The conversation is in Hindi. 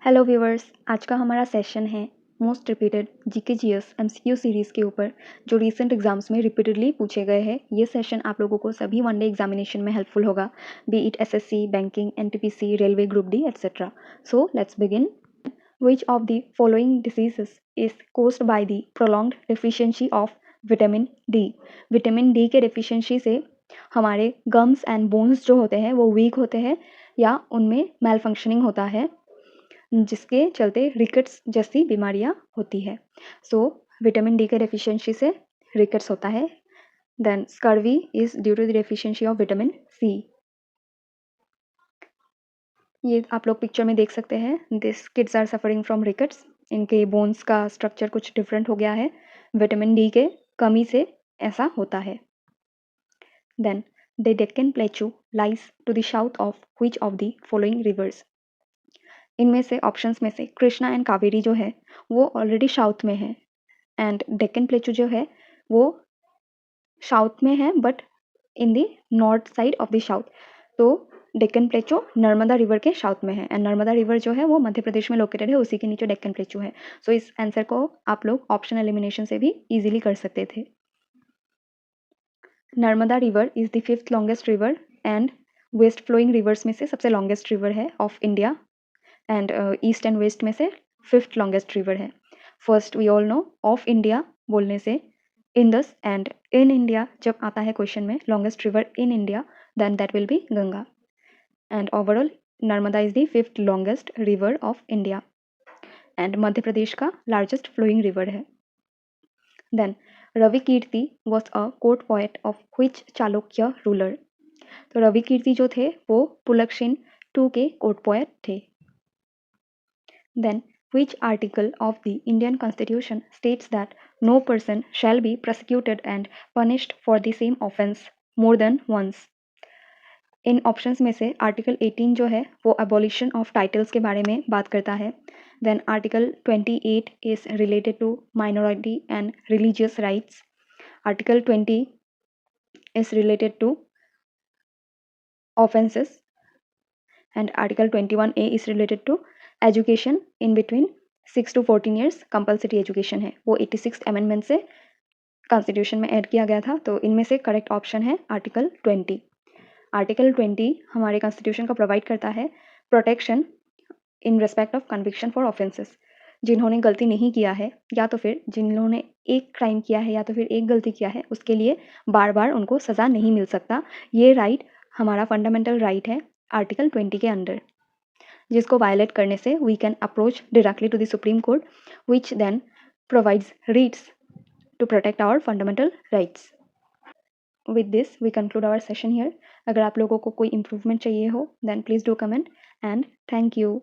हेलो व्यूअर्स, आज का हमारा सेशन है most repeated GK GS MCQ series के ऊपर जो रीसेंट एग्जाम्स में रिपीटेडली पूछे गए हैं। ये सेशन आप लोगों को सभी वनडे एग्जामिनेशन में हेल्पफुल होगा, B it SSC, banking, NTPC, railway group D etcetera. So let's begin. Which of the following diseases is caused by the prolonged deficiency of vitamin D? Vitamin D के deficiency से हमारे गम्स एंड बोन्स जो होते हैं वो वीक होते हैं या उनमें मेल फंक्शनिंग होता है, जिसके चलते रिकेट्स जैसी बीमारियां होती है। सो विटामिन डी के डेफिशिएंसी से रिकेट्स होता है। Then scurvy is due to the deficiency of vitamin C. ये आप लोग पिक्चर में देख सकते हैं, this kids are suffering from rickets. इनके बोन्स का स्ट्रक्चर कुछ डिफरेंट हो गया है, विटामिन डी के कमी से ऐसा होता है। Then the Deccan plateau lies to the south of which of the following rivers? इनमें से ऑप्शंस में से कृष्णा एंड कावेरी जो है वो ऑलरेडी साउथ में है, एंड डेक्कन प्लेटू जो है वो साउथ में है but in the north side of the south. तो डेक्कन प्लेटू नर्मदा रिवर के साउथ में है, एंड नर्मदा रिवर जो है वो मध्य प्रदेश में लोकेटेड है, उसी के नीचे डेक्कन प्लेटू है। सो इस आंसर को आप लोग ऑप्शन एलिमिनेशन से भी इजीली कर सकते थे। Narmada river is the 5th longest river and west flowing rivers में से सबसे लॉन्गेस्ट रिवर है of India, and east and west में से 5th लॉन्गेस्ट रिवर है। First we all know of India बोलने से इंडस, एंड इन इंडिया जब आता है क्वेश्चन में longest river in India then that will be Ganga, and overall Narmada is the 5th longest river of India and Madhya Pradesh का लार्जेस्ट फ्लोइंग रिवर है। Then Ravi Kirti was a court poet of which Chalukya ruler? तो रवि कीर्ति जो थे वो पुलकेशिन II के कोर्ट पोएट थे। Then, which article of the Indian Constitution states that no person shall be prosecuted and punished for the same offence more than once? In options में से आर्टिकल 18 जो है वो abolition of titles के बारे में बात करता है। Then article 28 is related to minority and religious rights. Article 20 is related to offences, and article 21A is related to education in between 6 to 14 years compulsory education है, वो 86th अमेंडमेंट से कॉन्स्टिट्यूशन में ऐड किया गया था। तो इनमें से करेक्ट ऑप्शन है आर्टिकल 20। आर्टिकल 20 हमारे कॉन्स्टिट्यूशन को प्रोवाइड करता है protection in respect of conviction for offences. जिन्होंने गलती नहीं किया है या तो फिर जिन्होंने एक क्राइम किया है या तो फिर एक गलती किया है उसके लिए बार बार उनको सज़ा नहीं मिल सकता। ये राइट हमारा फंडामेंटल राइट है आर्टिकल 20 के अंडर, जिसको वायलेट करने से we can approach directly to the supreme court which then provides writs to protect our fundamental rights. With this we conclude our session here. अगर आप लोगों को कोई इम्प्रूवमेंट चाहिए हो then please do comment, and thank you.